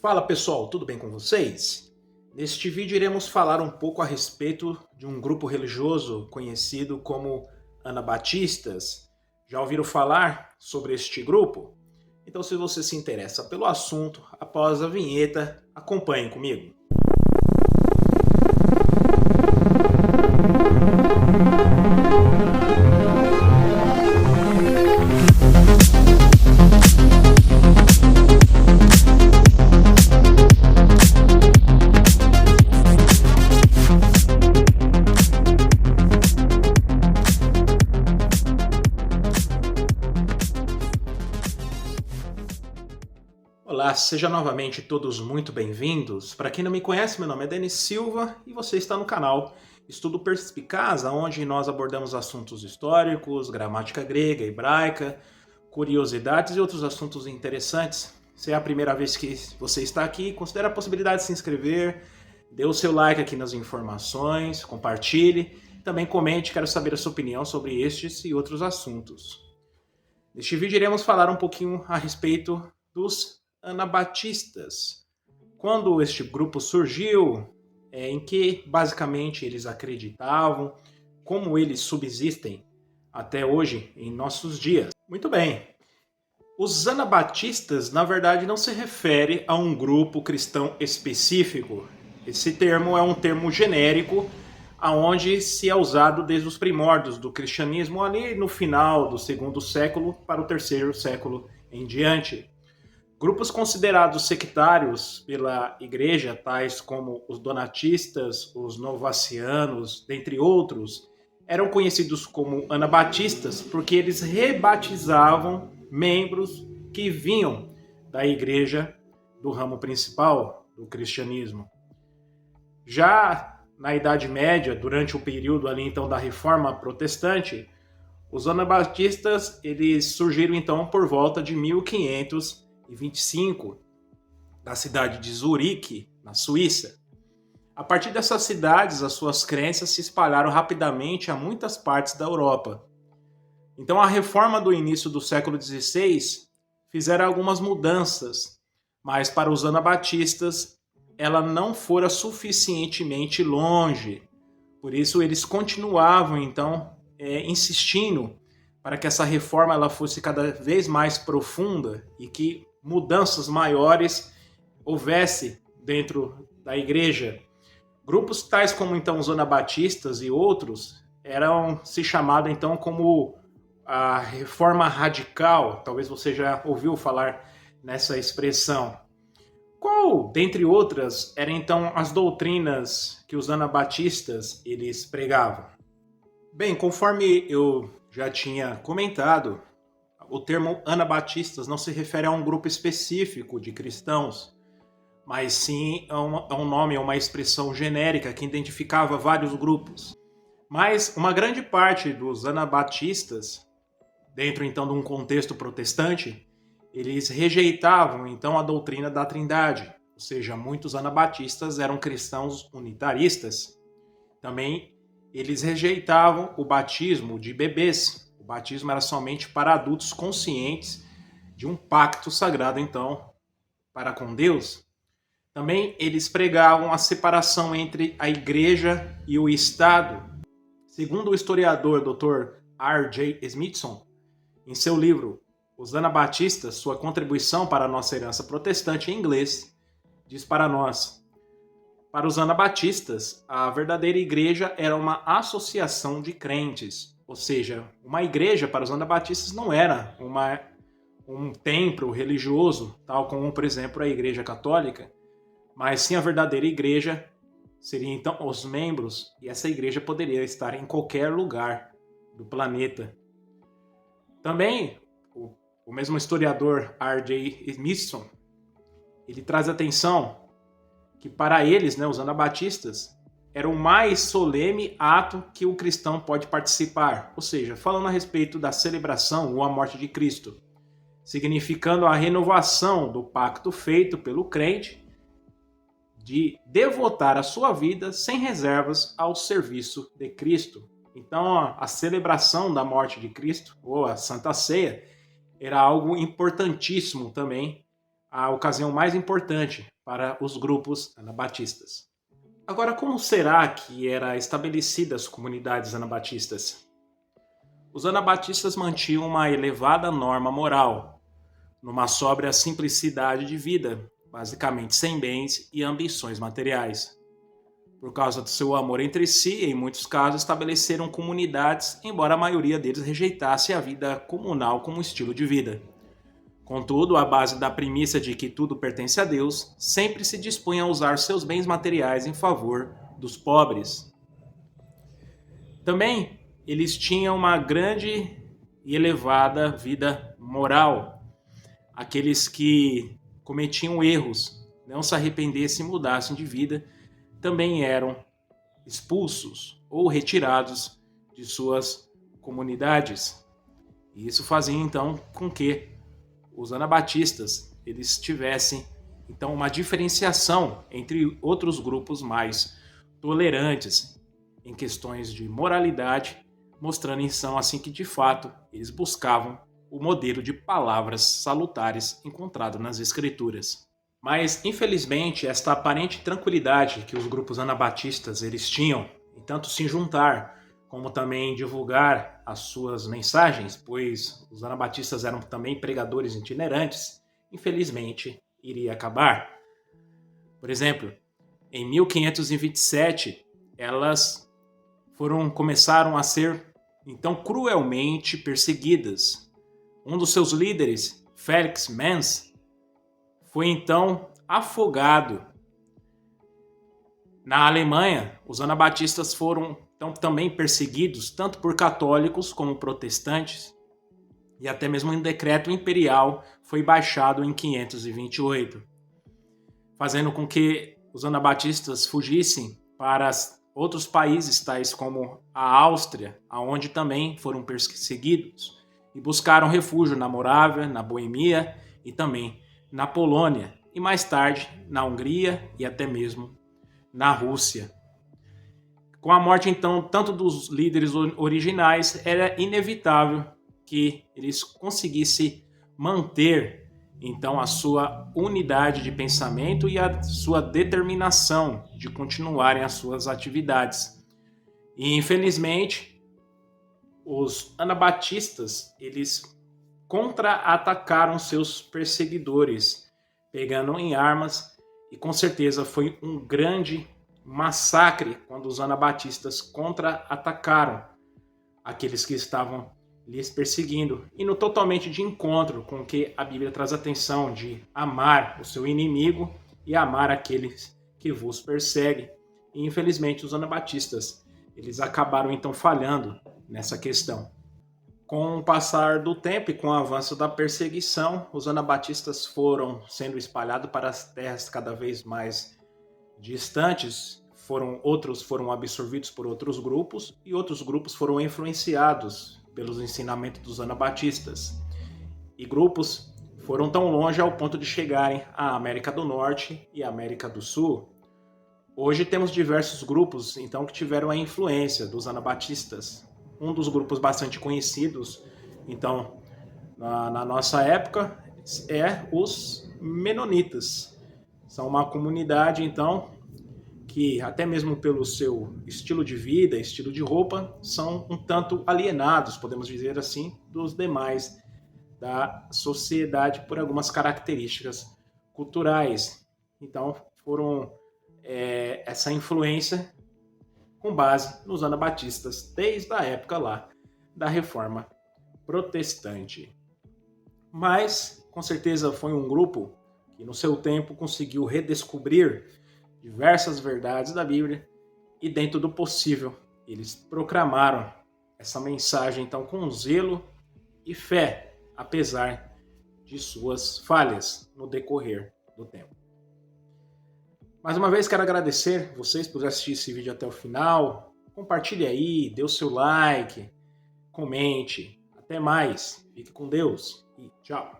Fala pessoal, tudo bem com vocês? Neste vídeo iremos falar um pouco a respeito de um grupo religioso conhecido como Anabatistas. Já ouviram falar sobre este grupo? Então, se você se interessa pelo assunto, após a vinheta, acompanhe comigo. Olá, sejam novamente todos muito bem-vindos. Para quem não me conhece, meu nome é Denis Silva e você está no canal Estudo Perspicaz, onde nós abordamos assuntos históricos, gramática grega, hebraica, curiosidades e outros assuntos interessantes. Se é a primeira vez que você está aqui, considere a possibilidade de se inscrever, dê o seu like aqui nas informações, compartilhe, também comente, quero saber a sua opinião sobre estes e outros assuntos. Neste vídeo iremos falar um pouquinho a respeito dos Anabatistas. Quando este grupo surgiu, em que basicamente eles acreditavam, como eles subsistem até hoje em nossos dias. Muito bem. Os Anabatistas, na verdade, não se refere a um grupo cristão específico. Esse termo é um termo genérico, aonde se é usado desde os primórdios do cristianismo, ali no final do segundo século para o terceiro século em diante. Grupos considerados sectários pela igreja, tais como os donatistas, os novacianos, dentre outros, eram conhecidos como anabatistas porque eles rebatizavam membros que vinham da igreja do ramo principal do cristianismo. Já na Idade Média, durante o período ali então da Reforma Protestante, os anabatistas eles surgiram então por volta de 1525, da cidade de Zurique, na Suíça. A partir dessas cidades, as suas crenças se espalharam rapidamente a muitas partes da Europa. Então a reforma do início do século XVI fizeram algumas mudanças, mas para os anabatistas ela não fora suficientemente longe. Por isso eles continuavam então insistindo para que essa reforma ela fosse cada vez mais profunda e que mudanças maiores houvesse dentro da igreja. Grupos tais como então os anabatistas e outros eram se chamados então como a reforma radical. Talvez você já ouviu falar nessa expressão. Qual, dentre outras, eram então as doutrinas que os anabatistas eles pregavam? Bem, conforme eu já tinha comentado, o termo anabatistas não se refere a um grupo específico de cristãos, mas sim a um nome, a uma expressão genérica que identificava vários grupos. Mas uma grande parte dos anabatistas, dentro então de um contexto protestante, eles rejeitavam então a doutrina da Trindade, ou seja, muitos anabatistas eram cristãos unitaristas. Também eles rejeitavam o batismo de bebês. O batismo era somente para adultos conscientes de um pacto sagrado, então, para com Deus. Também eles pregavam a separação entre a igreja e o Estado. Segundo o historiador Dr. R.J. Smithson, em seu livro Os Anabatistas, sua contribuição para a nossa herança protestante em inglês, diz para nós: para os anabatistas, a verdadeira igreja era uma associação de crentes. Ou seja, uma igreja para os anabatistas não era um templo religioso, tal como, por exemplo, a igreja católica, mas sim a verdadeira igreja seriam então os membros, e essa igreja poderia estar em qualquer lugar do planeta. Também, o mesmo historiador R.J. Smithson, ele traz atenção que para eles, os anabatistas, era o mais solene ato que o cristão pode participar, ou seja, falando a respeito da celebração ou a morte de Cristo, significando a renovação do pacto feito pelo crente de devotar a sua vida sem reservas ao serviço de Cristo. Então, a celebração da morte de Cristo, ou a Santa Ceia, era algo importantíssimo também a ocasião mais importante para os grupos anabatistas. Agora, como será que eram estabelecidas as comunidades anabatistas? Os anabatistas mantinham uma elevada norma moral, numa sóbria simplicidade de vida, basicamente sem bens e ambições materiais. Por causa do seu amor entre si, em muitos casos estabeleceram comunidades, embora a maioria deles rejeitasse a vida comunal como estilo de vida. Contudo, à base da premissa de que tudo pertence a Deus, sempre se dispunha a usar seus bens materiais em favor dos pobres. Também eles tinham uma grande e elevada vida moral. Aqueles que cometiam erros, não se arrependessem e mudassem de vida, também eram expulsos ou retirados de suas comunidades. E isso fazia então com que os anabatistas eles tivessem então uma diferenciação entre outros grupos mais tolerantes em questões de moralidade, mostrando então assim que de fato eles buscavam o modelo de palavras salutares encontrado nas escrituras. Mas infelizmente esta aparente tranquilidade que os grupos anabatistas eles tinham em tanto se juntar como também divulgar as suas mensagens, pois os anabatistas eram também pregadores itinerantes, infelizmente iria acabar. Por exemplo, em 1527, elas começaram a ser então cruelmente perseguidas. Um dos seus líderes, Felix Manz, foi então afogado. Na Alemanha, os anabatistas foram então também perseguidos tanto por católicos como protestantes, e até mesmo um decreto imperial foi baixado em 528, fazendo com que os anabatistas fugissem para outros países, tais como a Áustria, aonde também foram perseguidos, e buscaram refúgio na Morávia, na Boemia e também na Polônia, e mais tarde na Hungria e até mesmo na Rússia. Com a morte, então, tanto dos líderes originais, era inevitável que eles conseguissem manter, então, a sua unidade de pensamento e a sua determinação de continuarem as suas atividades. E, infelizmente, os anabatistas, eles contra-atacaram seus perseguidores, pegando em armas, e com certeza foi um grande massacre quando os anabatistas contra-atacaram aqueles que estavam lhes perseguindo, indo totalmente de encontro com o que a Bíblia traz atenção de amar o seu inimigo e amar aqueles que vos perseguem. E infelizmente os anabatistas, eles acabaram então falhando nessa questão. Com o passar do tempo e com o avanço da perseguição, os anabatistas foram sendo espalhados para as terras cada vez mais distantes, outros foram absorvidos por outros grupos e outros grupos foram influenciados pelos ensinamentos dos anabatistas. E grupos foram tão longe ao ponto de chegarem à América do Norte e à América do Sul. Hoje temos diversos grupos então que tiveram a influência dos anabatistas. Um dos grupos bastante conhecidos, então, na nossa época, é os Menonitas. São uma comunidade, então, que até mesmo pelo seu estilo de vida, estilo de roupa, são um tanto alienados, podemos dizer assim, dos demais da sociedade por algumas características culturais. Então, foram essa influência com base nos anabatistas, desde a época lá da Reforma Protestante. Mas, com certeza, foi um grupo que no seu tempo conseguiu redescobrir diversas verdades da Bíblia e, dentro do possível, eles proclamaram essa mensagem então com zelo e fé, apesar de suas falhas no decorrer do tempo. Mais uma vez quero agradecer vocês por assistir esse vídeo até o final. Compartilhe aí, dê o seu like, comente. Até mais, fique com Deus e tchau.